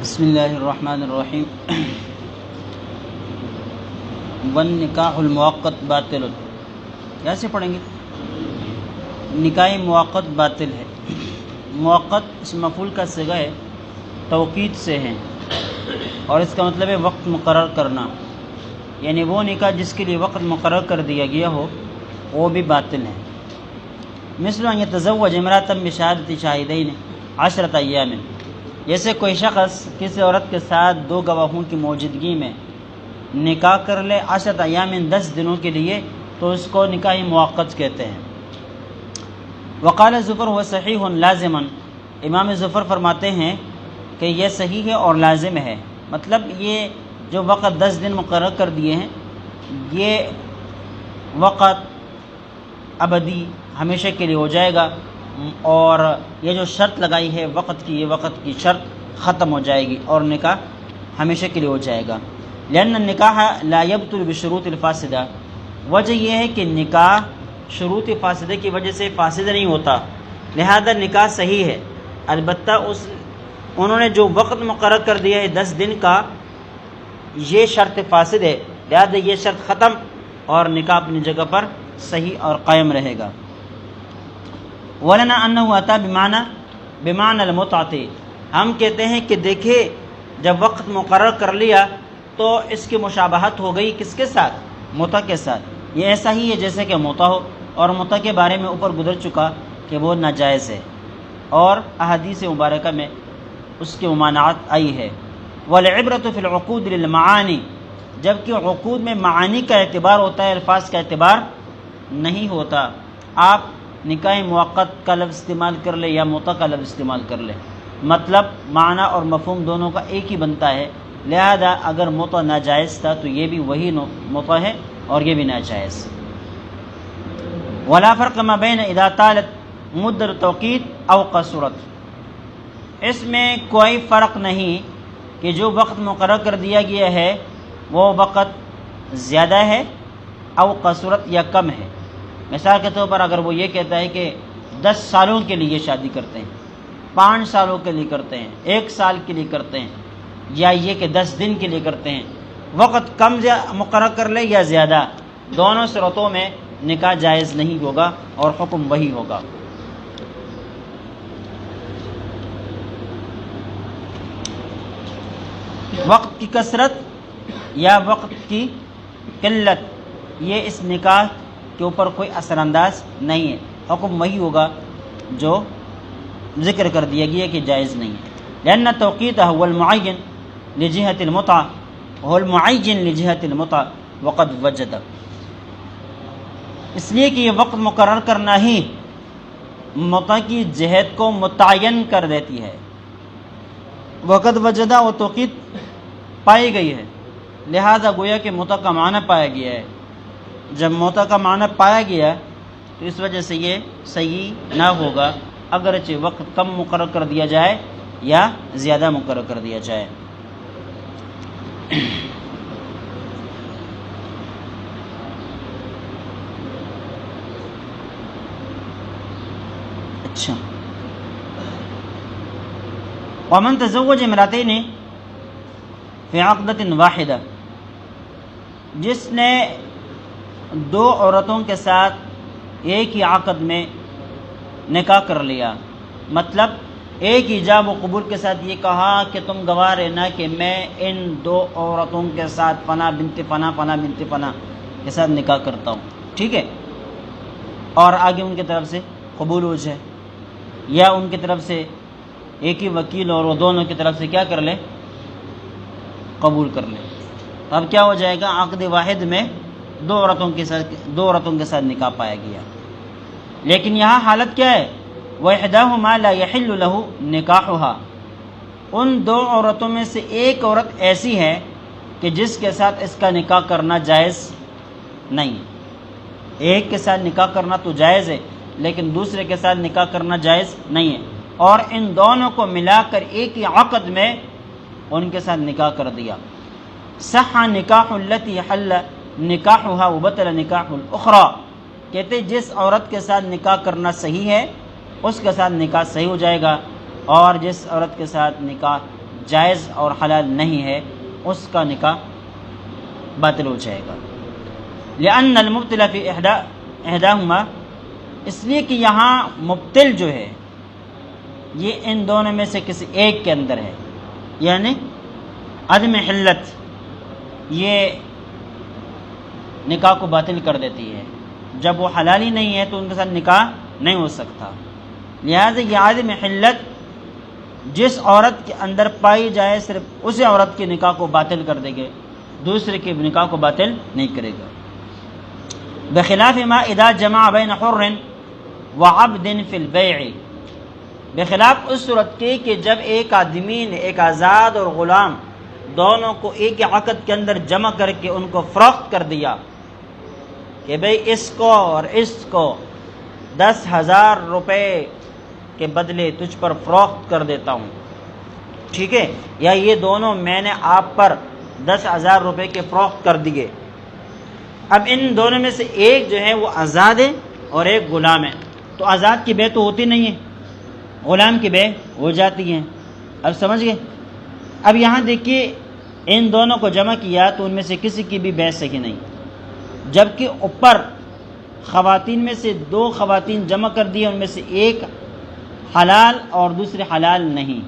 بسم اللہ الرحمن الرحیم والنکاح المؤقت باطل. کیسے پڑھیں گے؟ نکاح موقت باطل ہے. موقت اس مفعول کا صیغہ ہے، توقید سے ہے، اور اس کا مطلب ہے وقت مقرر کرنا، یعنی وہ نکاح جس کے لیے وقت مقرر کر دیا گیا ہو وہ بھی باطل ہے. مثل ان یتزوج امرأة بشہادۃ شاہدین 10 ایام، جیسے کوئی شخص کسی عورت کے ساتھ 2 گواہوں کی موجودگی میں نکاح کر لے 10 ایام 10 دنوں کے لیے، تو اس کو نکاح موقت کہتے ہیں. وقال ظفر هو صحیح لازما، امام ظفر فرماتے ہیں کہ یہ صحیح ہے اور لازم ہے. مطلب یہ جو وقت 10 دن مقرر کر دیے ہیں، یہ وقت ابدی ہمیشہ کے لیے ہو جائے گا، اور یہ جو شرط لگائی ہے وقت کی، یہ وقت کی شرط ختم ہو جائے گی اور نکاح ہمیشہ کے لیے ہو جائے گا. لأن النکاح لا يبطل بشروط الفاسدہ، وجہ یہ ہے کہ نکاح شروط فاسدہ کی وجہ سے فاسد نہیں ہوتا، لہذا نکاح صحیح ہے. البتہ انہوں نے جو وقت مقرر کر دیا ہے 10 دن کا، یہ شرط فاسد ہے، لہذا یہ شرط ختم اور نکاح اپنی جگہ پر صحیح اور قائم رہے گا. وَلَنَا أَنَّهُ أَتَى بِمَعْنَى الْمُتْعَةِ، ہم کہتے ہیں کہ دیکھیں جب وقت مقرر کر لیا تو اس کی مشابہت ہو گئی کس کے ساتھ؟ متع کے ساتھ. یہ ایسا ہی ہے جیسے کہ متع ہو، اور متع کے بارے میں اوپر گزر چکا کہ وہ ناجائز ہے، اور احادیث مبارکہ میں اس کی ممانعت آئی ہے. وَالْعِبْرَةُ فِي الْعُقُودِ لِلْمَعَانِي، جبکہ عقود میں معانی کا اعتبار ہوتا ہے، الفاظ کا اعتبار نہیں ہوتا. آپ نکاح موقت کا لفظ استعمال کر لے یا متع کا لفظ استعمال کر لے، مطلب معنی اور مفہوم دونوں کا ایک ہی بنتا ہے. لہذا اگر متع ناجائز تھا تو یہ بھی وہی متع ہے اور یہ بھی ناجائز. ولا فرق ما بین اذا طالت مدت توقید او قصرت، اس میں کوئی فرق نہیں کہ جو وقت مقرر کر دیا گیا ہے وہ وقت زیادہ ہے او قصرت یا کم ہے. مثال کے طور پر اگر وہ یہ کہتا ہے کہ 10 سالوں کے لیے شادی کرتے ہیں، 5 سالوں کے لیے کرتے ہیں، 1 سال کے لیے کرتے ہیں، یا یہ کہ 10 دن کے لیے کرتے ہیں، وقت کم مقرر کر لے یا زیادہ، دونوں صورتوں میں نکاح جائز نہیں ہوگا اور حکم وہی ہوگا. وقت کی کثرت یا وقت کی قلت یہ اس نکاح کے اوپر کوئی اثر انداز نہیں ہے، حکم وہی ہوگا جو ذکر کر دیا گیا کہ جائز نہیں ہے. لأن التوقيت هو المعين لجهة المتعة، هو المعين لجهة المتعة وقد وجد، اس لیے کہ یہ وقت مقرر کرنا ہی متع کی جہت کو متعین کر دیتی ہے. وقد وجدہ و توقید پائی گئی ہے، لہذا گویا کہ متع کا معنی پایا گیا ہے. جب متع کا معنی پایا گیا تو اس وجہ سے یہ صحیح نہ ہوگا اگرچہ وقت کم مقرر کر دیا جائے یا زیادہ مقرر کر دیا جائے. اچھا، ومن تزوج امرأتین فی عقدۃ واحدہ، جس نے 2 عورتوں کے ساتھ ایک ہی عقد میں نکاح کر لیا، مطلب ایک ایجاب و قبول کے ساتھ یہ کہا کہ تم گواہ رہنا کہ میں ان 2 عورتوں کے ساتھ فنا بنت فنا فنا بنت فنا کے ساتھ نکاح کرتا ہوں، ٹھیک ہے، اور آگے ان کی طرف سے قبول ہو جائے، یا ان کی طرف سے ایک ہی وکیل اور وہ دونوں کی طرف سے کیا کر لے؟ قبول کر لے. اب کیا ہو جائے گا؟ عقد واحد میں 2 عورتوں کے ساتھ نکاح پایا گیا. لیکن یہاں حالت کیا ہے؟ وَإِحْدَاهُمَا لَا يَحِلُّ لَهُ نِكَاحُهَا، ان 2 عورتوں میں سے ایک عورت ایسی ہے کہ جس کے ساتھ اس کا نکاح کرنا جائز نہیں ہے. ایک کے ساتھ نکاح کرنا تو جائز ہے لیکن دوسرے کے ساتھ نکاح کرنا جائز نہیں ہے، اور ان دونوں کو ملا کر ایک ہی عقد میں ان کے ساتھ نکاح کر دیا. صح نکاح التی حل نکاحها وبطل نکاح الاخرى، کہتے جس عورت کے ساتھ نکاح کرنا صحیح ہے اس کے ساتھ نکاح صحیح ہو جائے گا، اور جس عورت کے ساتھ نکاح جائز اور حلال نہیں ہے اس کا نکاح باطل ہو جائے گا۔ لأن المبتل فی احداہما، اس لیے کہ یہاں مبتل جو ہے یہ ان دونوں میں سے کسی ایک کے اندر ہے، یعنی عدم حلت یہ نکاح کو باطل کر دیتی ہے۔ جب وہ حلال ہی نہیں ہے تو ان کے ساتھ نکاح نہیں ہو سکتا۔ لہذا یہ عدم حلت جس عورت کے اندر پائی جائے صرف اسی عورت کے نکاح کو باطل کر دے گے، دوسرے کے نکاح کو باطل نہیں کرے گا۔ بخلاف ما اذا جمع بین حر وعبد فی البیع، بخلاف اس صورت کے کہ جب ایک آدمی نے ایک آزاد اور غلام دونوں کو ایک عقد کے اندر جمع کر کے ان کو فروخت کر دیا کہ بھئی اس کو اور اس کو 10,000 روپے کے بدلے تجھ پر فروخت کر دیتا ہوں، ٹھیک ہے، یا یہ دونوں میں نے آپ پر 10,000 روپے کے فروخت کر دیے۔ اب ان دونوں میں سے ایک جو ہے وہ آزاد ہے اور ایک غلام ہے، تو آزاد کی بے تو ہوتی نہیں ہے، غلام کی بے ہو جاتی ہیں۔ اب سمجھ گئے؟ اب یہاں دیکھیے ان دونوں کو جمع کیا تو ان میں سے کسی کی بھی بے صحیح نہیں، جبکہ اوپر خواتین میں سے 2 خواتین جمع کر دی، ان میں سے ایک حلال اور دوسرے حلال نہیں،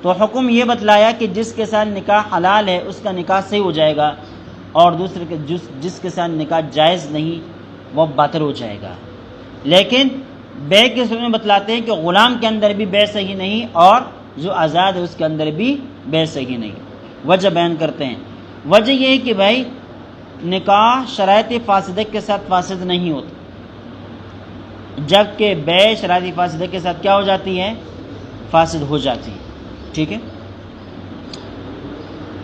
تو حکم یہ بتلایا کہ جس کے ساتھ نکاح حلال ہے اس کا نکاح صحیح ہو جائے گا، اور دوسرے کے جس کے ساتھ نکاح جائز نہیں وہ باطل ہو جائے گا۔ لیکن بے کے صورت میں بتلاتے ہیں کہ غلام کے اندر بھی بے صحیح نہیں اور جو آزاد ہے اس کے اندر بھی بے صحیح نہیں۔ وجہ بیان کرتے ہیں، وجہ یہ ہے کہ بھائی نکاح شرائط فاسدہ کے ساتھ فاسد نہیں ہوتا، جبکہ بے شرائط فاسدہ کے ساتھ کیا ہو جاتی ہے؟ فاسد ہو جاتی ہے، ٹھیک ہے۔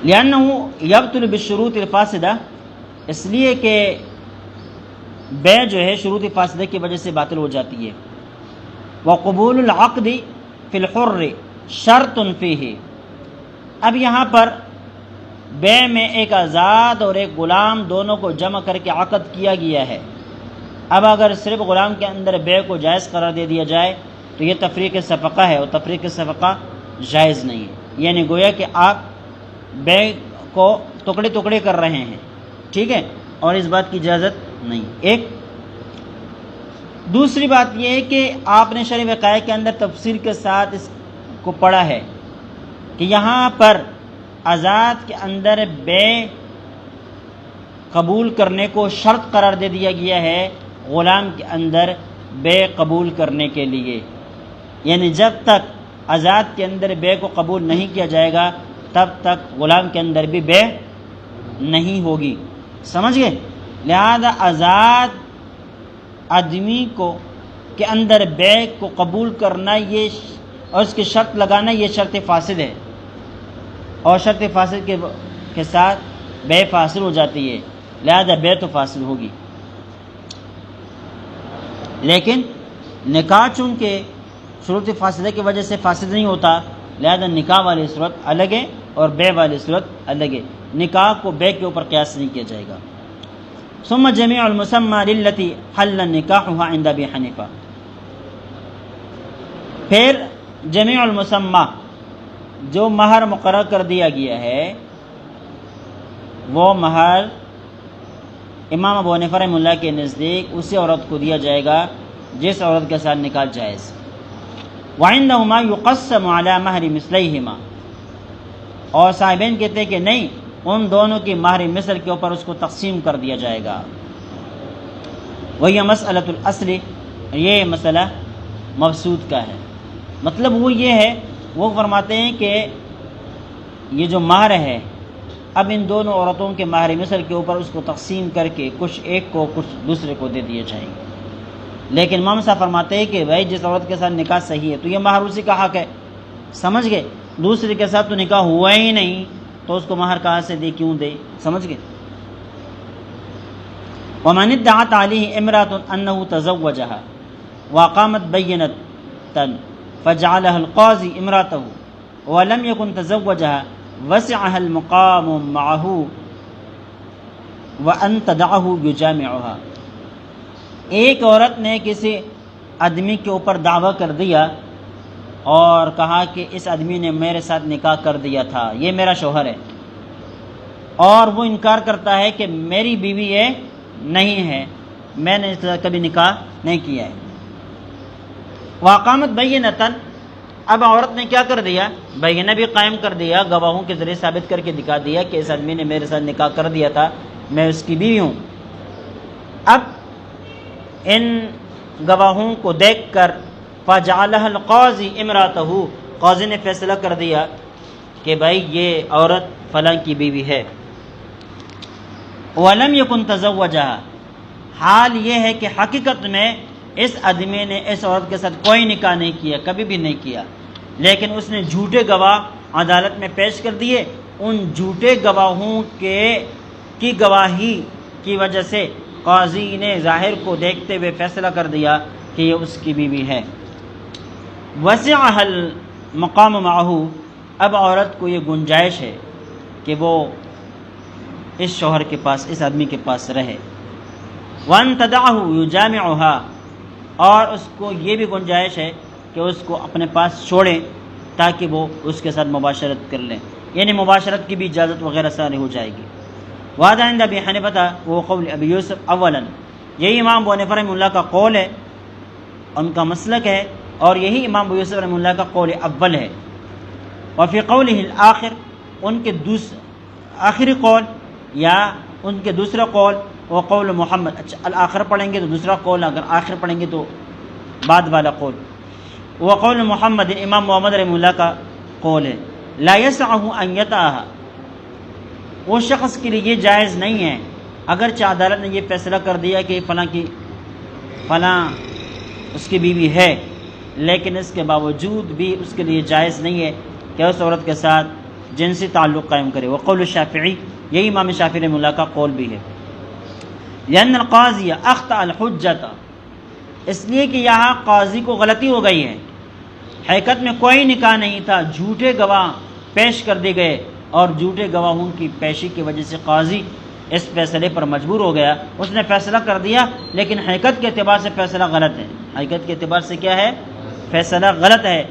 لأنه يبطل بالشروط الفاسدہ، اس لیے کہ بے جو ہے شروط فاسدہ کی وجہ سے باطل ہو جاتی ہے۔ وقبول العقد فی الحر شرط فیہ، اب یہاں پر بے میں ایک آزاد اور ایک غلام دونوں کو جمع کر کے عقد کیا گیا ہے۔ اب اگر صرف غلام کے اندر بے کو جائز قرار دے دیا جائے تو یہ تفریق صفقہ ہے، اور تفریق صفقہ جائز نہیں ہے، یعنی گویا کہ آپ بے کو ٹکڑے ٹکڑے کر رہے ہیں، ٹھیک ہے، اور اس بات کی اجازت نہیں۔ ایک دوسری بات یہ ہے کہ آپ نے شرع وقائع کے اندر تفصیل کے ساتھ اس کو پڑھا ہے کہ یہاں پر آزاد کے اندر بے قبول کرنے کو شرط قرار دے دیا گیا ہے غلام کے اندر بے قبول کرنے کے لیے، یعنی جب تک آزاد کے اندر بے کو قبول نہیں کیا جائے گا تب تک غلام کے اندر بھی بے نہیں ہوگی، سمجھ گئے؟ لہذا آزاد آدمی کو کے اندر بے کو قبول کرنا یہ اور اس کی شرط لگانا یہ شرط فاسد ہے، اور شرط فاسد کے ساتھ بے فاسد ہو جاتی ہے، لہذا بے تو فاسد ہوگی۔ لیکن نکاح چونکہ شروط فاسدہ کی وجہ سے فاسد نہیں ہوتا، لہذا نکاح والی صورت الگ ہے اور بے والی صورت الگ ہے، نکاح کو بے کے اوپر قیاس نہیں کیا جائے گا۔ ثم جميع المسمى للتي حل نکاحها عند ابی حنیفہ، پھر جمیع المسمى جو مہر مقرر کر دیا گیا ہے وہ مہر امام ابو حنیفہ رحمہ اللہ کے نزدیک اسی عورت کو دیا جائے گا جس عورت کے ساتھ نکاح جائز۔ وعندهما يقسم على مہر مثلیہما، اور صاحبین کہتے ہیں کہ نہیں، ان دونوں کی مہر مثل کے اوپر اس کو تقسیم کر دیا جائے گا۔ وہی مسئلۃ الاصل، یہ مسئلہ مبسوط کا ہے، مطلب وہ یہ ہے، وہ فرماتے ہیں کہ یہ جو مہر ہے اب ان دونوں عورتوں کے مہر مثل کے اوپر اس کو تقسیم کر کے کچھ ایک کو کچھ دوسرے کو دے دیے جائیں گے، لیکن امام صاحب فرماتے ہیں کہ بھائی جس عورت کے ساتھ نکاح صحیح ہے تو یہ مہر اسی کا حق ہے، سمجھ گئے؟ دوسرے کے ساتھ تو نکاح ہوا ہی نہیں تو اس کو مہر کہاں سے دے، کیوں دے، سمجھ گئے؟ ومن ادعت علیہ امرأة انه تزوجها وقامت بینة فجعلها القاضی امرأته ولم يكن تزوجها وسعها المقام معه وان تدعه يجامعها، ایک عورت نے کسی آدمی کے اوپر دعویٰ کر دیا اور کہا کہ اس آدمی نے میرے ساتھ نکاح کر دیا تھا، یہ میرا شوہر ہے، اور وہ انکار کرتا ہے کہ میری بیوی یہ نہیں ہے، میں نے اس طرح کبھی نکاح نہیں کیا ہے۔ وقامت بینۃً، اب عورت نے کیا کر دیا؟ بینہ بھی قائم کر دیا، گواہوں کے ذریعے ثابت کر کے دکھا دیا کہ اس آدمی نے میرے ساتھ نکاح کر دیا تھا، میں اس کی بیوی ہوں۔ اب ان گواہوں کو دیکھ کر فجعلها القاضی امراتہ، قاضی نے فیصلہ کر دیا کہ بھائی یہ عورت فلاں کی بیوی ہے۔ ولم یکن تزوجها، حال یہ ہے کہ حقیقت میں اس آدمی نے اس عورت کے ساتھ کوئی نکاح نہیں کیا، کبھی بھی نہیں کیا، لیکن اس نے جھوٹے گواہ عدالت میں پیش کر دیے۔ ان جھوٹے گواہوں کی گواہی کی وجہ سے قاضی نے ظاہر کو دیکھتے ہوئے فیصلہ کر دیا کہ یہ اس کی بیوی ہے۔ وسعها المقام معه، اب عورت کو یہ گنجائش ہے کہ وہ اس شوہر کے پاس، اس آدمی کے پاس رہے۔ وان تدعه یجامعها، اور اس کو یہ بھی گنجائش ہے کہ اس کو اپنے پاس چھوڑیں تاکہ وہ اس کے ساتھ مباشرت کر لیں، یعنی مباشرت کی بھی اجازت وغیرہ ساری ہو جائے گی۔ وهذا عند ابی حنیفہ وہ قول ابی یوسف اولا، یہی امام ابو حنیفہ رحمہ اللہ کا قول ہے، ان کا مسلک ہے، اور یہی امام ابو یوسف رحمہ اللہ کا قول اول ہے۔ وفی قولہ الآخر، ان کے آخری قول یا ان کے دوسرا قول وہ قول محمد، اچھا الآخر پڑھیں گے تو دوسرا قول، اگر آخر پڑھیں گے تو بعد والا قول، وہ قول محمد، امام محمد رحمہ اللہ کا قول ہے۔ لا یسعہ ان یطأها، وہ شخص کے لیے یہ جائز نہیں ہے، اگرچہ عدالت نے یہ فیصلہ کر دیا کہ فلاں اس کی بیوی ہے، لیکن اس کے باوجود بھی اس کے لیے جائز نہیں ہے کہ اس عورت کے ساتھ جنسی تعلق قائم کرے۔ وہ قول الشافعی، یہی امام شافعی رحمہ اللہ کا قول بھی ہے۔ لأن القاضی اخطأ الحجۃ، اس لیے کہ یہاں قاضی کو غلطی ہو گئی ہے، حقیقت میں کوئی نکاح نہیں تھا، جھوٹے گواہ پیش کر دیے گئے، اور جھوٹے گواہوں کی پیشی کی وجہ سے قاضی اس فیصلے پر مجبور ہو گیا، اس نے فیصلہ کر دیا، لیکن حقیقت کے اعتبار سے فیصلہ غلط ہے۔ حقیقت کے اعتبار سے کیا ہے؟ فیصلہ غلط ہے،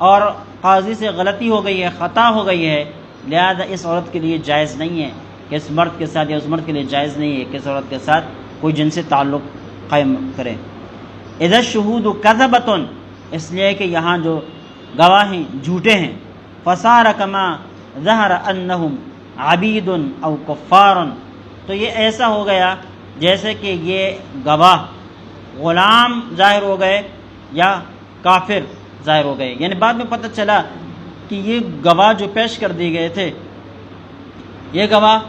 اور قاضی سے غلطی ہو گئی ہے، خطا ہو گئی ہے، لہذا اس عورت کے لیے جائز نہیں ہے کہ اس مرد کے ساتھ، یا اس مرد کے لیے جائز نہیں ہے کہ اس عورت کے ساتھ کوئی جنسی تعلق قائم کرے۔ اذا الشہود کذبۃ، اس لیے کہ یہاں جو گواہ جھوٹے ہیں، فصار کما ظہر انہم عبید او کفار، تو یہ ایسا ہو گیا جیسے کہ یہ گواہ غلام ظاہر ہو گئے یا کافر ظاہر ہو گئے، یعنی بعد میں پتہ چلا کہ یہ گواہ جو پیش کر دیے گئے تھے، یہ گواہ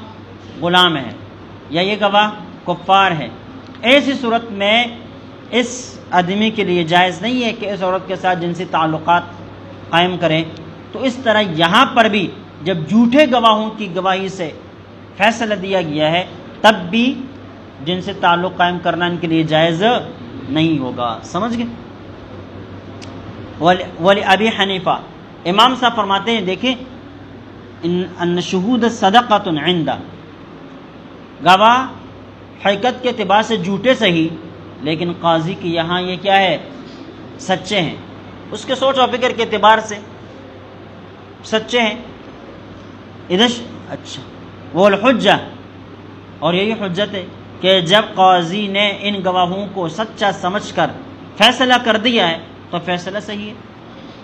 غلام ہے یا یہ گواہ کفار ہے۔ ایسی صورت میں اس آدمی کے لیے جائز نہیں ہے کہ اس عورت کے ساتھ جنسی تعلقات قائم کریں۔ تو اس طرح یہاں پر بھی جب جھوٹے گواہوں کی گواہی سے فیصلہ دیا گیا ہے، تب بھی جنسی تعلق قائم کرنا ان کے لیے جائز نہیں ہوگا۔ سمجھ گئے؟ ولی ابی حنیفہ، امام صاحب فرماتے ہیں، دیکھیں ان شہود صدقۃ عندہ، گواہ حقیقت کے اعتبار سے جھوٹے صحیح، لیکن قاضی کے یہاں یہ کیا ہے؟ سچے ہیں، اس کے سوچ و فکر کے اعتبار سے سچے ہیں۔ اچھا وہ الحجہ، اور یہی حجت ہے کہ جب قاضی نے ان گواہوں کو سچا سمجھ کر فیصلہ کر دیا ہے تو فیصلہ صحیح ہے،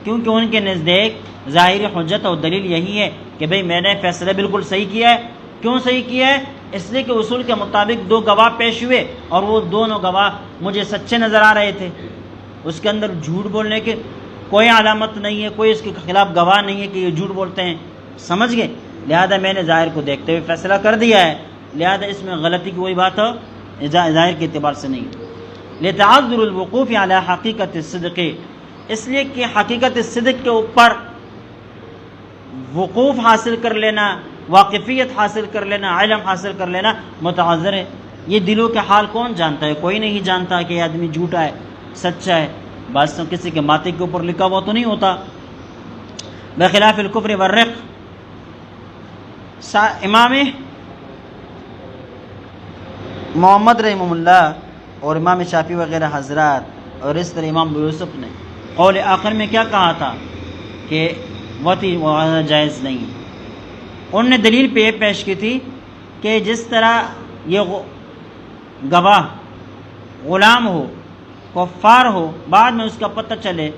کیونکہ ان کے نزدیک ظاہری حجت اور دلیل یہی ہے کہ بھئی میں نے فیصلہ بالکل صحیح کیا ہے۔ کیوں صحیح کیا ہے؟ اس لیے کہ اصول کے مطابق دو گواہ پیش ہوئے، اور وہ دونوں گواہ مجھے سچے نظر آ رہے تھے، اس کے اندر جھوٹ بولنے کے کوئی علامت نہیں ہے، کوئی اس کے خلاف گواہ نہیں ہے کہ یہ جھوٹ بولتے ہیں۔ سمجھ گئے؟ لہذا میں نے ظاہر کو دیکھتے ہوئے فیصلہ کر دیا ہے، لہذا اس میں غلطی کی کوئی بات ہو ظاہر کے اعتبار سے نہیں۔ لتعذر الوقوف علی حقیقت الصدق، اس لیے کہ حقیقت صدق کے اوپر وقوف حاصل کر لینا، واقفیت حاصل کر لینا، علم حاصل کر لینا متعذر ہے۔ یہ دلوں کے حال کون جانتا ہے؟ کوئی نہیں جانتا کہ یہ آدمی جھوٹا ہے سچا ہے، بس تو کسی کے ماتھے کے اوپر لکھا ہوا تو نہیں ہوتا۔ بخلاف الکفر والرق، امام محمد رحمہ اللہ اور امام شافعی وغیرہ حضرات اور اس طرح امام ابو یوسف نے قول آخر میں کیا کہا تھا کہ وطی وغیرہ جائز نہیں. انہوں نے دلیل پہ یہ پیش کی تھی کہ جس طرح یہ گواہ غلام ہو کفار ہو بعد میں اس کا پتہ چلے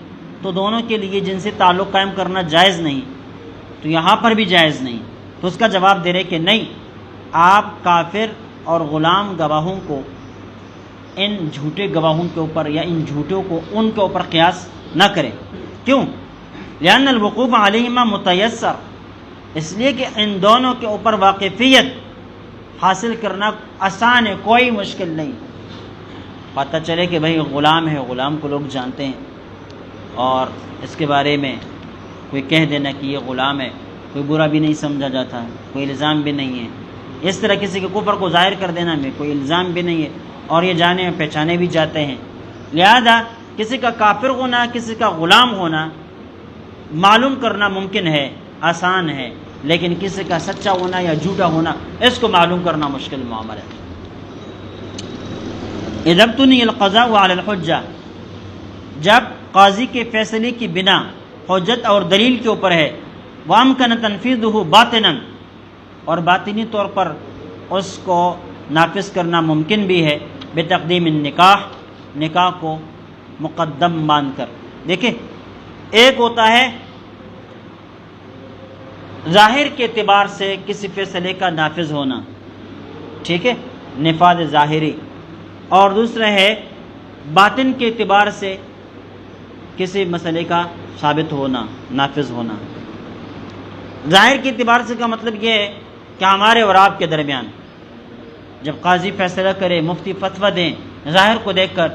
تو دونوں کے لیے جنسی تعلق قائم کرنا جائز نہیں، تو یہاں پر بھی جائز نہیں. تو اس کا جواب دے رہے کہ نہیں، آپ کافر اور غلام گواہوں کو ان جھوٹے گواہوں کے اوپر یا ان جھوٹوں کو ان کے اوپر قیاس نہ کریں. کیوں؟ لأن الوقوف علیہما متیسر، اس لیے کہ ان دونوں کے اوپر واقفیت حاصل کرنا آسان ہے، کوئی مشکل نہیں. پتہ چلے کہ بھئی غلام ہے، غلام کو لوگ جانتے ہیں اور اس کے بارے میں کوئی کہہ دینا کہ یہ غلام ہے، کوئی برا بھی نہیں سمجھا جاتا، کوئی الزام بھی نہیں ہے. اس طرح کسی کے کفر کو ظاہر کر دینا میں کوئی الزام بھی نہیں ہے اور یہ جانے پہچانے بھی جاتے ہیں. لہذا کسی کا کافر ہونا، کسی کا غلام ہونا معلوم کرنا ممکن ہے، آسان ہے، لیکن کسی کا سچا ہونا یا جھوٹا ہونا اس کو معلوم کرنا مشکل معاملہ ہے. اذا ابتنی القضاء علی الحجہ، جب قاضی کے فیصلے کی بنا حجت اور دلیل کے اوپر ہے، وامکن تنفیذہ باطنا، اور باطنی طور پر اس کو نافذ کرنا ممکن بھی ہے، بتقدیم النکاح، نکاح کو مقدم مان کر. دیکھیں، ایک ہوتا ہے ظاہر کے اعتبار سے کسی فیصلے کا نافذ ہونا، ٹھیک ہے، نفاذ ظاہری، اور دوسرا ہے باطن کے اعتبار سے کسی مسئلے کا ثابت ہونا، نافذ ہونا. ظاہر کے اعتبار سے کا مطلب یہ ہے کہ ہمارے اور آپ کے درمیان جب قاضی فیصلہ کرے، مفتی فتویٰ دیں، ظاہر کو دیکھ کر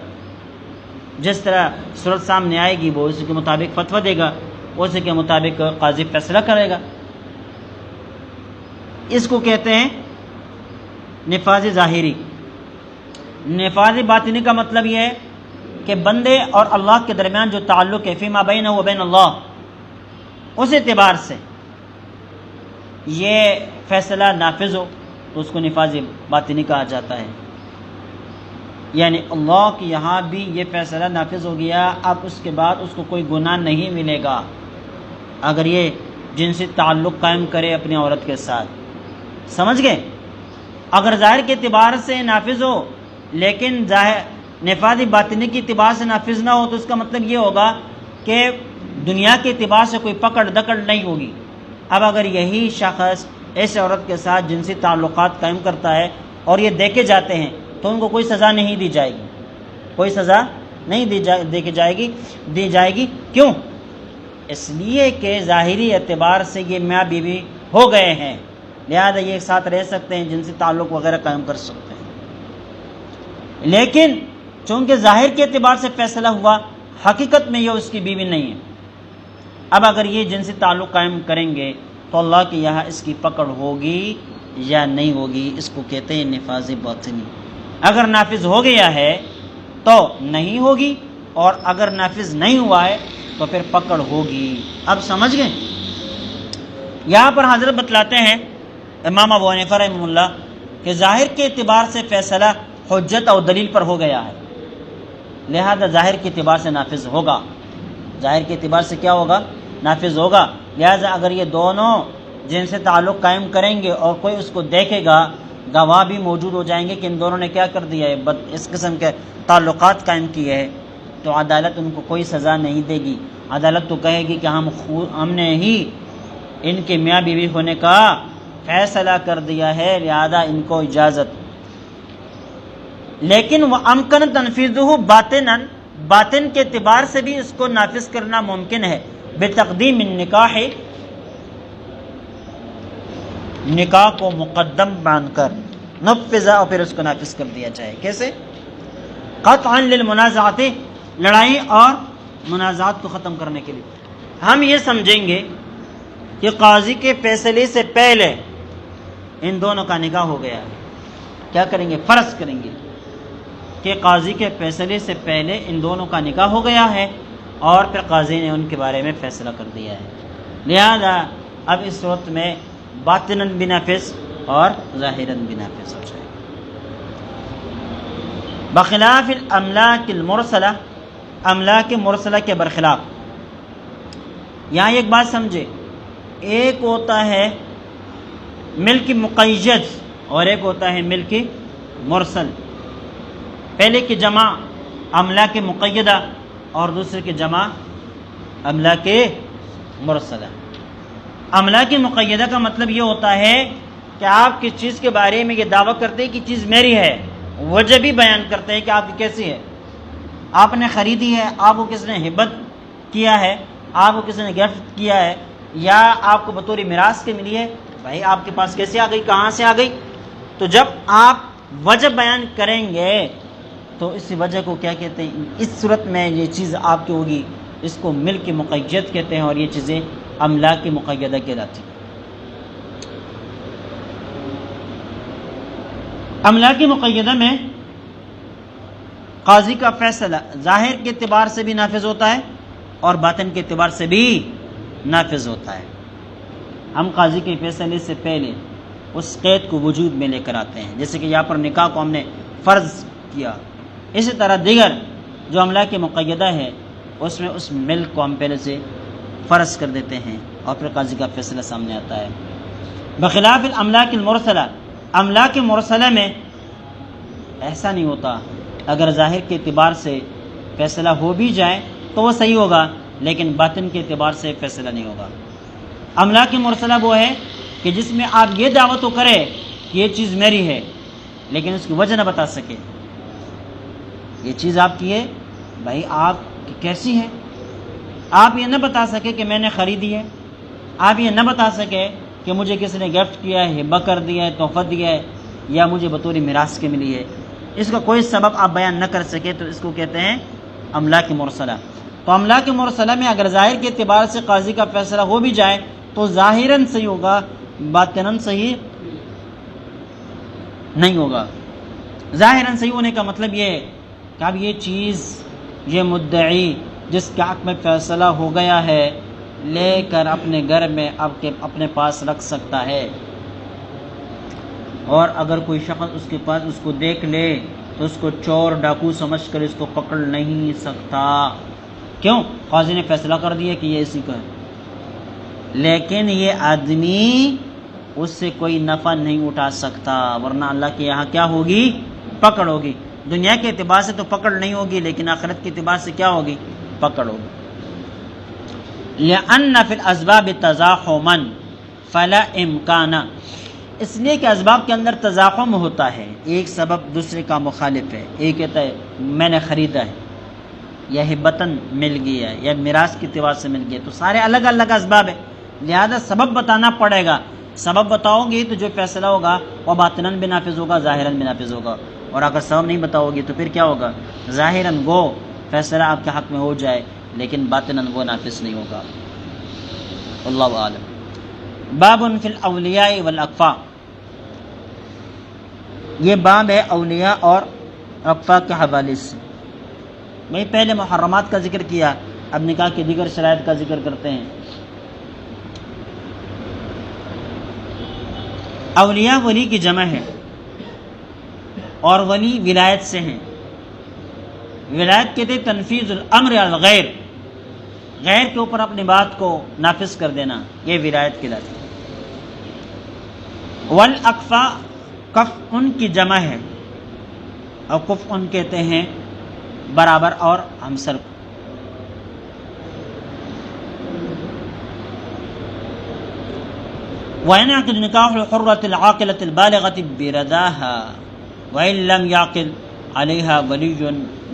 جس طرح صورت سامنے آئے گی وہ اسی کے مطابق فتویٰ دے گا، اسی کے مطابق قاضی فیصلہ کرے گا. اس کو کہتے ہیں نفاذ ظاہری. نفاذ باطنی کا مطلب یہ ہے کہ بندے اور اللہ کے درمیان جو تعلق ہے، فیما بینہ و بین اللہ، اس اعتبار سے یہ فیصلہ نافذ ہو تو اس کو نفاذ باطنی کہا جاتا ہے. یعنی اللہ کے یہاں بھی یہ فیصلہ نافذ ہو گیا، اب اس کے بعد اس کو کوئی گناہ نہیں ملے گا اگر یہ جنسی تعلق قائم کرے اپنی عورت کے ساتھ. سمجھ گئے؟ اگر ظاہر کے اعتبار سے نافذ ہو لیکن نفاذ باطنی کے اعتبار سے نافذ نہ ہو تو اس کا مطلب یہ ہوگا کہ دنیا کے اعتبار سے کوئی پکڑ دکڑ نہیں ہوگی. اب اگر یہی شخص اس عورت کے ساتھ جنسی تعلقات قائم کرتا ہے اور یہ دیکھے جاتے ہیں تو ان کو کوئی سزا نہیں دی جائے گی، کوئی سزا نہیں دی جائے گی. کیوں؟ اس لیے کہ ظاہری اعتبار سے یہ میاں بیوی ہو گئے ہیں، لہذا یہ ایک ساتھ رہ سکتے ہیں، جنسی تعلق وغیرہ قائم کر سکتے ہیں. لیکن چونکہ ظاہر کے اعتبار سے فیصلہ ہوا، حقیقت میں یہ اس کی بیوی نہیں ہے. اب اگر یہ جنسی تعلق قائم کریں گے تو اللہ کے یہاں اس کی پکڑ ہوگی یا نہیں ہوگی، اس کو کہتے ہیں نفاذ باطنی. اگر نافذ ہو گیا ہے تو نہیں ہوگی، اور اگر نافذ نہیں ہوا ہے تو پھر پکڑ ہوگی. اب سمجھ گئے؟ یہاں پر حضرت بتلاتے ہیں امام ابو حنیفہ رحمہ اللہ کہ ظاہر کے اعتبار سے فیصلہ حجت اور دلیل پر ہو گیا ہے، لہذا ظاہر کے اعتبار سے نافذ ہوگا. ظاہر کے اعتبار سے کیا ہوگا؟ نافذ ہوگا. لہذا اگر یہ دونوں جن سے تعلق قائم کریں گے اور کوئی اس کو دیکھے گا، گواہ بھی موجود ہو جائیں گے کہ ان دونوں نے کیا کر دیا ہے، اس قسم کے تعلقات قائم کیے ہیں، تو عدالت ان کو کوئی سزا نہیں دے گی. عدالت تو کہے گی کہ ہم نے ہی ان کے میاں بیوی ہونے کا فیصلہ کر دیا ہے، لہذا ان کو اجازت. لیکن وہ امکن تنفیذہ باطناً، باطن کے اعتبار سے بھی اس کو نافذ کرنا ممکن ہے، بتقدیم النکاح، نکاح کو مقدم مان کر، نفذ، اور پھر اس کو نافذ کر دیا جائے. کیسے؟ قطعا للمنازعات، لڑائی اور منازعات کو ختم کرنے کے لیے. ہم یہ سمجھیں گے کہ قاضی کے فیصلے سے پہلے ان دونوں کا نکاح ہو گیا ہے. کیا کریں گے؟ فرض کریں گے کہ قاضی کے فیصلے سے پہلے ان دونوں کا نکاح ہو گیا ہے اور پھر قاضی نے ان کے بارے میں فیصلہ کر دیا ہے. لہذا اب اس صورت میں باطناً بھی نافذ اور ظاہراً بھی نافذ ہو جائے. بخلاف الاملاک المرسلہ، املاک مرسلہ کے برخلاف۔ یہاں ایک بات سمجھے، ایک ہوتا ہے ملک مقید اور ایک ہوتا ہے ملک مرسل۔ پہلے کی جمع املاک مقیدہ اور دوسرے کی جمع املاک مرسلہ۔ املاک مقیدہ کا مطلب یہ ہوتا ہے کہ آپ کس چیز کے بارے میں یہ دعویٰ کرتے ہیں کہ چیز میری ہے، وجہ بھی بیان کرتے ہیں کہ آپ کی کیسی ہے، آپ نے خریدی ہے، آپ کو کس نے ہبت کیا ہے، آپ کو کس نے گفٹ کیا ہے، یا آپ کو بطور میراث کے ملی ہے، بھائی آپ کے پاس کیسے آ گئی، کہاں سے آ گئی۔ تو جب آپ وجہ بیان کریں گے تو اس وجہ کو کیا کہتے ہیں، اس صورت میں یہ چیز آپ کی ہوگی، اس کو ملک مقید کہتے ہیں، اور یہ چیزیں املاک مقیدہ کہلاتی ہیں۔ املاک مقیدہ میں قاضی کا فیصلہ ظاہر کے اعتبار سے بھی نافذ ہوتا ہے اور باطن کے اعتبار سے بھی نافذ ہوتا ہے۔ ہم قاضی کے فیصلے سے پہلے اس قید کو وجود میں لے کر آتے ہیں، جیسے کہ یہاں پر نکاح کو ہم نے فرض کیا، اسی طرح دیگر جو املاک مقیدہ ہے اس میں اس ملک کو ہم پہلے سے فرض کر دیتے ہیں اور پھر قاضی کا فیصلہ سامنے آتا ہے۔ بخلاف الاملاک المرسلہ، املاک مرسلہ میں ایسا نہیں ہوتا، اگر ظاہر کے اعتبار سے فیصلہ ہو بھی جائے تو وہ صحیح ہوگا، لیکن باطن کے اعتبار سے فیصلہ نہیں ہوگا۔ املاک مرسلہ وہ ہے کہ جس میں آپ یہ دعویٰ تو کرے کہ یہ چیز میری ہے لیکن اس کی وجہ نہ بتا سکے، یہ چیز آپ کی ہے، بھائی آپ کی کیسی ہے، آپ یہ نہ بتا سکے کہ میں نے خریدی ہے، آپ یہ نہ بتا سکے کہ مجھے کسی نے گفٹ کیا ہے، ہبہ کر دیا ہے، تحفہ دیا ہے، یا مجھے بطور میراث کے ملی ہے، اس کا کوئی سبب آپ بیان نہ کر سکے تو اس کو کہتے ہیں املاک مرسلہ۔ تو املاک مرسلہ میں اگر ظاہر کے اعتبار سے قاضی کا فیصلہ ہو بھی جائے تو ظاہراً صحیح ہوگا، باطناً صحیح نہیں ہوگا۔ ظاہراً صحیح ہونے کا مطلب یہ ہے کہ اب یہ چیز، یہ مدعی جس کے حق میں فیصلہ ہو گیا ہے لے کر اپنے گھر میں اپنے پاس رکھ سکتا ہے، اور اگر کوئی شخص اس کے پاس اس کو دیکھ لے تو اس کو چور ڈاکو سمجھ کر اس کو پکڑ نہیں سکتا، کیوں؟ قاضی نے فیصلہ کر دیا کہ یہ اسی کا ہے، لیکن یہ آدمی اس سے کوئی نفع نہیں اٹھا سکتا، ورنہ اللہ کے یہاں کیا ہوگی؟ پکڑ ہوگی۔ دنیا کے اعتبار سے تو پکڑ نہیں ہوگی، لیکن آخرت کے اعتبار سے کیا ہوگی؟ پکڑ ہوگی۔ لِأَنَّ فِي الْأَسْبَابِ تَزَاحُمًا فَلَا إِمْكَانَ، اس لیے کہ اسباب کے اندر تزاحم ہوتا ہے، ایک سبب دوسرے کا مخالف ہے، ایک کہتا ہے میں نے خریدا ہے، یا ہبتاً مل گیا ہے، یا میراث کے اعتبار سے مل گیا، تو سارے الگ الگ اسباب ہیں، لہذا سبب بتانا پڑے گا۔ سبب بتاؤ گی تو جو فیصلہ ہوگا وہ باطناً بھی نافذ ہوگا، ظاہراً بھی نافذ ہوگا، اور اگر سبب نہیں بتاؤ گی تو پھر کیا ہوگا؟ ظاہراً وہ فیصلہ آپ کے حق میں ہو جائے لیکن باطناً وہ نافذ نہیں ہوگا۔ اللہ عالم۔ باب فی الاولیاء والاقفاء، یہ باب ہے اولیاء اور اقفاء کے حوالے سے۔ میں پہلے محرمات کا ذکر کیا، اب نکاح کی دیگر شرائط کا ذکر کرتے ہیں۔ اولیاء ولی کی جمع ہے، اور ولی ولایت سے ہیں۔ ولایت کہتے ہیں تنفیذ الامر علی الغیر، غیر کے اوپر اپنی بات کو نافذ کر دینا، یہ ولایت کہلاتی ہے۔ والاقفاء، کف ان کی جمع ہے، اور کف ان کہتے ہیں برابر اور ہمسر کو۔ وَيَنْعَقِدُ نِكَاحُ الْحُرَّةِ الْعَاقِلَةِ الْبَالِغَةِ بِرَضَاهَا وَإِنْ لَمْ يَعْقِلْ عَلَيْهَا وَلِيٌّ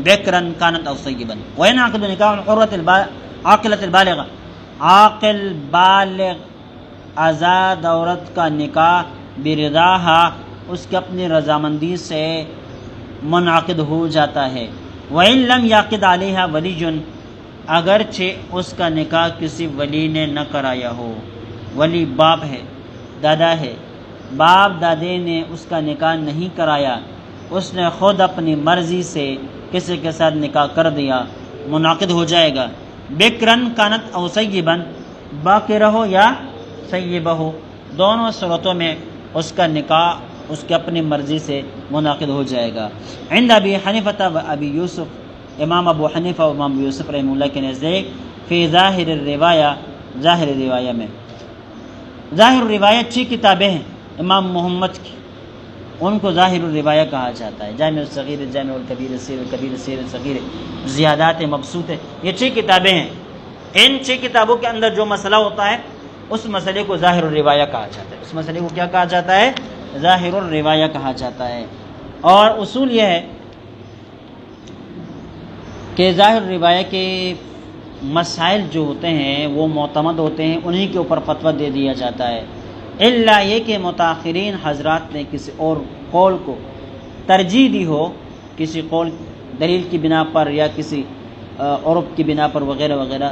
بِكْرًا كَانَتْ أَوْ صَيِّبًا۔ وَيَنْعَقِدُ نِكَاحُ الْحُرَّةِ الْعَاقِلَةِ الْبَالِغَةِ، عاقل بالغ آزاد عورت کا نکاح برضاها، اس کی اپنی رضامندی سے منعقد ہو جاتا ہے۔ وَإِنْ لَمْ يَعْقِدْ عَلَيْهَا وَلِيٌّ، اگرچہ اس کا نکاح کسی ولی نے نہ کرایا ہو، ولی باپ ہے، دادا ہے، باپ دادے نے اس کا نکاح نہیں کرایا، اس نے خود اپنی مرضی سے کسی کے ساتھ نکاح کر دیا، منعقد ہو جائے گا۔ بکرن کانت او سیبن، باقر ہو یا سیبہ ہو، دونوں صورتوں میں اس کا نکاح اس کی اپنی مرضی سے منعقد ہو جائے گا۔ عند ابی حنیفہ و ابی یوسف، امام ابو حنیفہ و امام یوسف رحمہ اللہ کے نزدیک فی ظاہر الروایہ، ظاہر روایہ میں، ظاہر الروایہ 6 کتابیں ہیں امام محمد کی، ان کو ظاہر الروایہ کہا جاتا ہے، جامع الصغیر، جامع الکبیر، سیر الکبیر، سیر الصغیر، زیادات مبسوط ہے، یہ 6 کتابیں ہیں۔ ان 6 کتابوں کے اندر جو مسئلہ ہوتا ہے اس مسئلے کو ظاہر الروایہ کہا جاتا ہے، اس مسئلے کو کیا کہا جاتا ہے؟ ظاہر الروایہ کہا جاتا ہے۔ اور اصول یہ ہے کہ ظاہر الروایہ کے مسائل جو ہوتے ہیں وہ معتمد ہوتے ہیں، انہی کے اوپر فتویٰ دے دیا جاتا ہے، الا یہ کہ متاخرین حضرات نے کسی اور قول کو ترجیح دی ہو، کسی قول دلیل کی بنا پر یا کسی عرب کی بنا پر وغیرہ وغیرہ،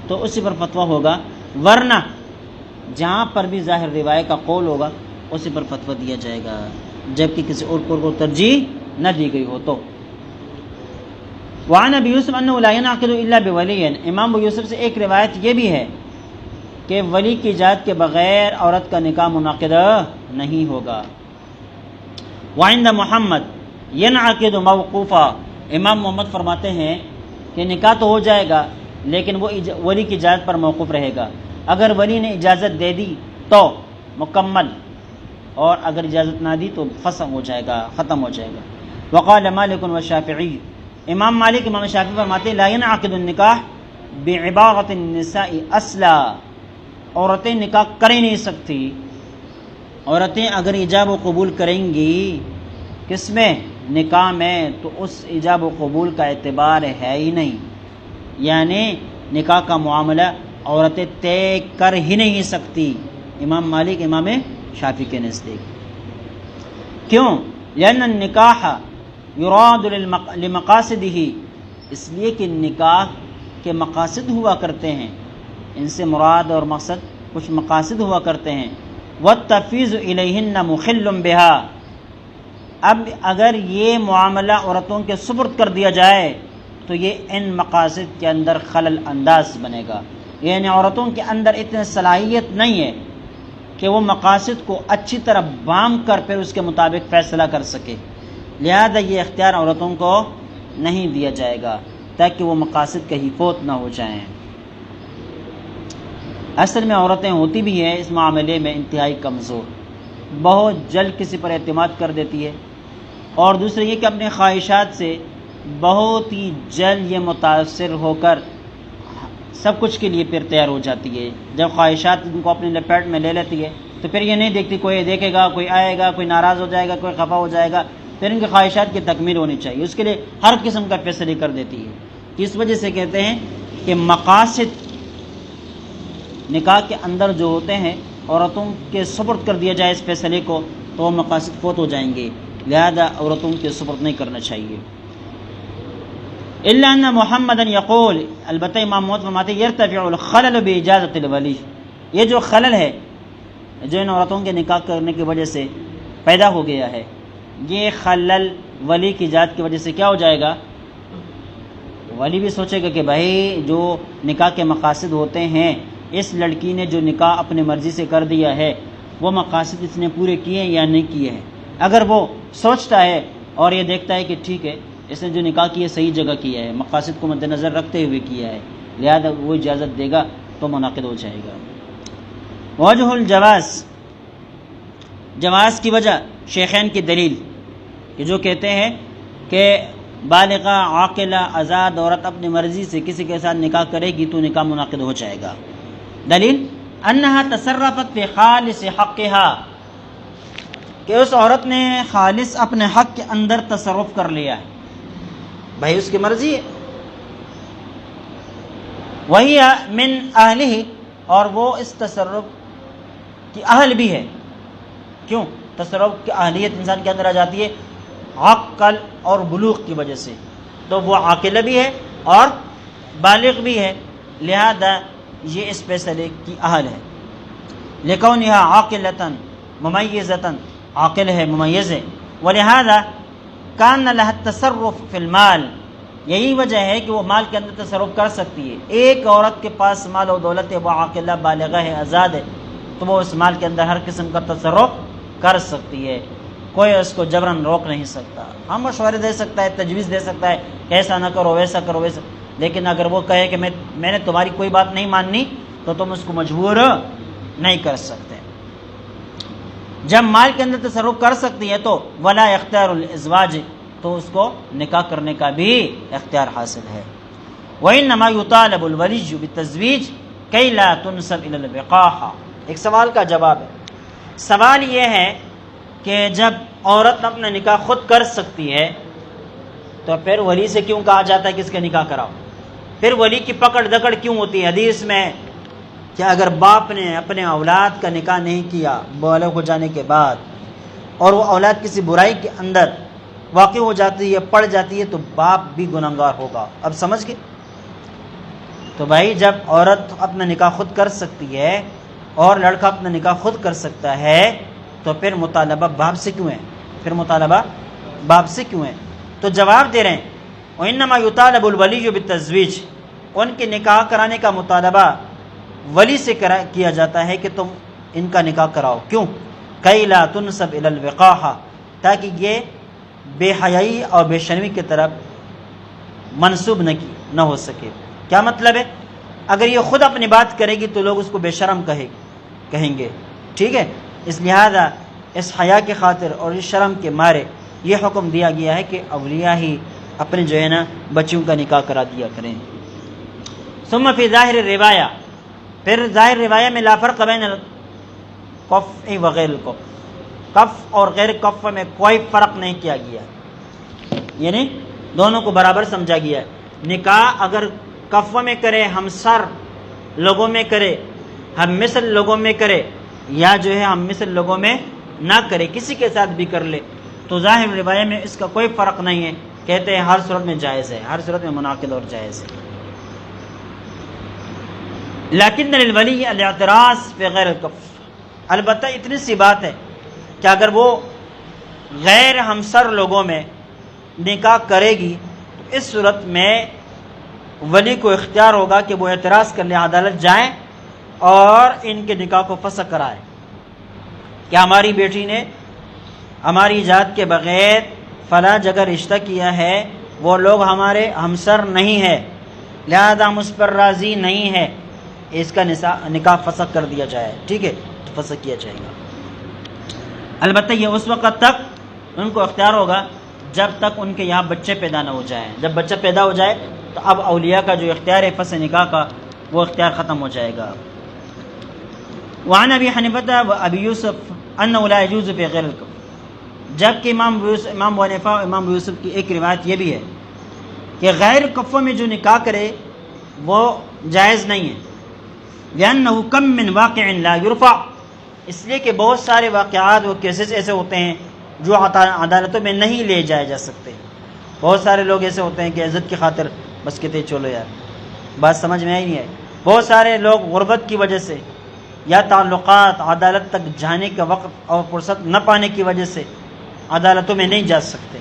تو اسی پر فتویٰ ہوگا، ورنہ جہاں پر بھی ظاہر روایہ کا قول ہوگا اسی پر فتویٰ دیا جائے گا، جبکہ کسی اور قول کو ترجیح نہ دی گئی ہو تو۔ وعن ابی یوسف انہ لا ينعقد الا بولی، امام ابو یوسف سے ایک روایت یہ بھی ہے کہ ولی کی اجازت کے بغیر عورت کا نکاح منعقد نہیں ہوگا۔ وعند محمد ينعقد موقوفا، امام محمد فرماتے ہیں کہ نکاح تو ہو جائے گا لیکن وہ ولی کی اجازت پر موقوف رہے گا، اگر ولی نے اجازت دے دی تو مکمل، اور اگر اجازت نہ دی تو فسخ ہو جائے گا، ختم ہو جائے گا۔ وقال مالک والشافعی، امام مالک امام شافعی فرماتے ہیں لا ينعقد النکاح بعبارة النساء اصلا، عورتیں نکاح کر ہی نہیں سکتی، عورتیں اگر ایجاب و قبول کریں گی کس میں؟ نکاح میں، تو اس ایجاب و قبول کا اعتبار ہے ہی نہیں، یعنی نکاح کا معاملہ عورتیں طے کر ہی نہیں سکتی، امام مالک امام شافعی کے نزدیک۔ کیوں؟ لأن النکاح یراد لمقاصدہ، اس لیے کہ نکاح کے مقاصد ہوا کرتے ہیں، ان سے مراد اور مقصد کچھ مقاصد ہوا کرتے ہیں، والتفیض الیہن مخل بہا، اب اگر یہ معاملہ عورتوں کے سپرد کر دیا جائے تو یہ ان مقاصد کے اندر خلل انداز بنے گا، یعنی عورتوں کے اندر اتنی صلاحیت نہیں ہے کہ وہ مقاصد کو اچھی طرح بام کر پھر اس کے مطابق فیصلہ کر سکے، لہذا یہ اختیار عورتوں کو نہیں دیا جائے گا تاکہ وہ مقاصد کہیں فوت نہ ہو جائیں۔ اصل میں عورتیں ہوتی بھی ہیں اس معاملے میں انتہائی کمزور، بہت جلد کسی پر اعتماد کر دیتی ہے، اور دوسرے یہ کہ اپنے خواہشات سے بہت ہی جلد یہ متاثر ہو کر سب کچھ کے لیے پھر تیار ہو جاتی ہے، جب خواہشات ان کو اپنے لپیٹ میں لے لیتی ہے تو پھر یہ نہیں دیکھتی کوئی دیکھے گا، کوئی آئے گا، کوئی ناراض ہو جائے گا، کوئی خفا ہو جائے گا، پھر ان کی خواہشات کی تکمیل ہونی چاہیے، اس کے لیے ہر قسم کا فیصلے کر دیتی ہے۔ اس وجہ سے کہتے ہیں کہ مقاصد نکاح کے اندر جو ہوتے ہیں عورتوں کے سپرد کر دیا جائے اس فیصلے کو تو وہ مقاصد فوت ہو جائیں گے، لہذا عورتوں کے سپرد نہیں کرنا چاہیے۔ الا ان محمدا یقول، البتہ امام محمد فرماتے ہیں یرتفع الخلل باجازت الولی، یہ جو خلل ہے جو ان عورتوں کے نکاح کرنے کی وجہ سے پیدا ہو گیا ہے، یہ خلل ولی کی اجازت کی وجہ سے کیا ہو جائے گا؟ ولی بھی سوچے گا کہ بھائی جو نکاح کے مقاصد ہوتے ہیں، اس لڑکی نے جو نکاح اپنی مرضی سے کر دیا ہے وہ مقاصد اس نے پورے کیے ہیں یا نہیں کیے ہیں۔ اگر وہ سوچتا ہے اور یہ دیکھتا ہے کہ ٹھیک ہے اس نے جو نکاح کیا صحیح جگہ کیا ہے، مقاصد کو مد نظر رکھتے ہوئے کیا ہے، لہذا وہ اجازت دے گا تو منعقد ہو جائے گا۔ وجہ الجواز، جواز کی وجہ شیخین کی دلیل کہ جو کہتے ہیں کہ بالغہ عاقلہ آزاد عورت اپنی مرضی سے کسی کے ساتھ نکاح کرے گی تو نکاح منعقد ہو جائے گا۔ دلیل انہا تصرفت فی خالص حقہا، کہ اس عورت نے خالص اپنے حق کے اندر تصرف کر لیا ہے، بھائی اس کی مرضی ہے، وہی من اہلہ، اور وہ اس تصرف کی اہل بھی ہے۔ کیوں؟ تصرف کی اہلیت انسان کے اندر آ جاتی ہے عقل اور بلوغ کی وجہ سے، تو وہ عاقلہ بھی ہے اور بالغ بھی ہے، لہذا یہ اس فیصلے کی اہل ہے۔ لکونہا عاقلۃ ممیزۃ، عاقل ہے، ممیز ہے، ولہذا کان لها التصرف فی المال، یہی وجہ ہے کہ وہ مال کے اندر تصرف کر سکتی ہے۔ ایک عورت کے پاس مال و دولت ہے، وہ عاقلہ بالغہ ہے، آزاد ہے، تو وہ اس مال کے اندر ہر قسم کا تصرف کر سکتی ہے۔ کوئی اس کو جبراً روک نہیں سکتا. ہاں مشورے دے سکتا ہے, تجویز دے سکتا ہے کہ ایسا نہ کرو, ویسا کرو, ویسا, لیکن اگر وہ کہے کہ میں نے تمہاری کوئی بات نہیں ماننی تو تم اس کو مجبور نہیں کر سکتے. جب مال کے اندر تصرف کر سکتی ہے تو ولا اختیار الازواج, تو اس کو نکاح کرنے کا بھی اختیار حاصل ہے. وَإِنَّمَا يُطَالَبُ الْوَلِيُّ بِالتَّزْوِيجِ كَيْ لَا تُنْسَبْ إِلَى الْوِقَاحَةِ. ایک سوال کا جواب ہے. سوال یہ ہے کہ جب عورت اپنا نکاح خود کر سکتی ہے تو پھر ولی سے کیوں کہا جاتا ہے کہ اس کا نکاح کراؤ؟ پھر ولی کی پکڑ دکڑ کیوں ہوتی ہے؟ حدیث میں کہ اگر باپ نے اپنے اولاد کا نکاح نہیں کیا بالغ ہو جانے کے بعد اور وہ اولاد کسی برائی کے اندر واقع ہو جاتی ہے, پڑ جاتی ہے, تو باپ بھی گنہگار ہوگا. اب سمجھ گئے؟ تو بھائی جب عورت اپنا نکاح خود کر سکتی ہے اور لڑکا اپنا نکاح خود کر سکتا ہے تو پھر مطالبہ باپ سے کیوں ہے؟ پھر مطالبہ باپ سے کیوں ہے؟ تو جواب دے رہے ہیں وَإِنَّمَا يُطَالَبُ الْوَلِيُّ بِالتَّزْوِيجِ, ان کے نکاح کرانے کا مطالبہ ولی سے کیا جاتا ہے کہ تم ان کا نکاح کراؤ. کیوں؟ كَيْ لَا تُنْسَبْ إِلَى الْوِقَاحَةِ, تاکہ یہ بے حیائی اور بے شرمی کی طرف منسوب نہ ہو سکے. کیا مطلب ہے؟ اگر یہ خود اپنی بات کرے گی تو لوگ اس کو بے شرم کہیں گے. ٹھیک ہے, اس لہذا اس حیا کی خاطر اور اس شرم کے مارے یہ حکم دیا گیا ہے کہ اولیاء ہی اپنے جو ہے نا بچیوں کا نکاح کرا دیا کریں. ثم فی ظاہر الروایہ, پھر ظاہر روایہ میں لا فرق بین الکف وغیر الکف, کف اور غیر کف میں کوئی فرق نہیں کیا گیا, یعنی دونوں کو برابر سمجھا گیا ہے. نکاح اگر کف میں کرے, ہم سر لوگوں میں کرے, ہم مثل لوگوں میں کرے, یا جو ہے ہم مثل لوگوں میں نہ کرے, کسی کے ساتھ بھی کر لے, تو ظاہر روایہ میں اس کا کوئی فرق نہیں ہے. کہتے ہیں ہر صورت میں جائز ہے, ہر صورت میں منعقد اور جائز ہے. لیکن للولی الاعتراض فی غیر الکف, البتہ اتنی سی بات ہے کہ اگر وہ غیر ہمسر لوگوں میں نکاح کرے گی تو اس صورت میں ولی کو اختیار ہوگا کہ وہ اعتراض کر لے, عدالت جائیں اور ان کے نکاح کو فسخ کرائے کہ ہماری بیٹی نے ہماری اجازت کے بغیر فلاں جگہ رشتہ کیا ہے, وہ لوگ ہمارے ہمسر نہیں ہے, لہذا ہم اس پر راضی نہیں ہے, اس کا نکاح فسخ کر دیا جائے. ٹھیک ہے, تو فسخ کیا جائے گا. البتہ یہ اس وقت تک ان کو اختیار ہوگا جب تک ان کے یہاں بچے پیدا نہ ہو جائیں. جب بچہ پیدا ہو جائے تو اب اولیاء کا جو اختیار ہے فسخ نکاح کا, وہ اختیار ختم ہو جائے گا. وعن ابی حنیفہ و ابی یوسف انہ لا یجوز فی غیر الکف, جبکہ امام ابو حنیفہ اور امام یوسف کی ایک روایت یہ بھی ہے کہ غیر کفوں میں جو نکاح کرے وہ جائز نہیں ہے. لأنہ کم من واقع لا یرفع, اس لیے کہ بہت سارے واقعات و کیسز ایسے ہوتے ہیں جو عدالتوں میں نہیں لے جائے جا سکتے. بہت سارے لوگ ایسے ہوتے ہیں کہ عزت کی خاطر بس کہتے چلو یار, بات سمجھ میں آئی نہیں ہے. بہت سارے لوگ غربت کی وجہ سے یا تعلقات عدالت تک جانے کا وقت اور فرصت نہ پانے کی وجہ سے عدالتوں میں نہیں جا سکتے.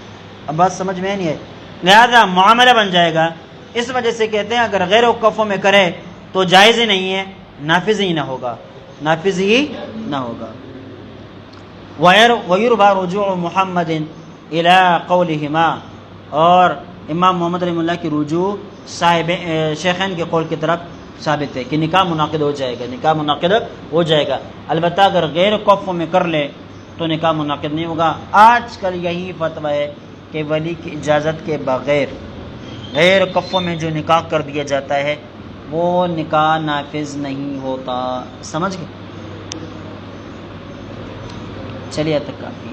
اب بات سمجھ میں نہیں ہے, لہذا معاملہ بن جائے گا. اس وجہ سے کہتے ہیں اگر غیر وقفوں میں کرے تو جائز ہی نہیں ہے, نافذ ہی نہ ہوگا, نافذ ہی نہ ہوگا. وَيُرْبَى رُجُوعُ مُحَمَّدٍ إِلَىٰ قَوْلِهِمَا, اور امام محمد رحمہ اللہ کی رجوع صاحب شیخین کے قول کی طرف ثابت ہے کہ نکاح منعقد ہو جائے گا, نکاح منعقد ہو جائے گا. البتہ اگر غیر کفوں میں کر لے تو نکاح منعقد نہیں ہوگا. آج کل یہی فتویٰ ہے کہ ولی کی اجازت کے بغیر غیر کفوں میں جو نکاح کر دیا جاتا ہے وہ نکاح نافذ نہیں ہوتا. سمجھ گئے؟ چلیے تک کافی.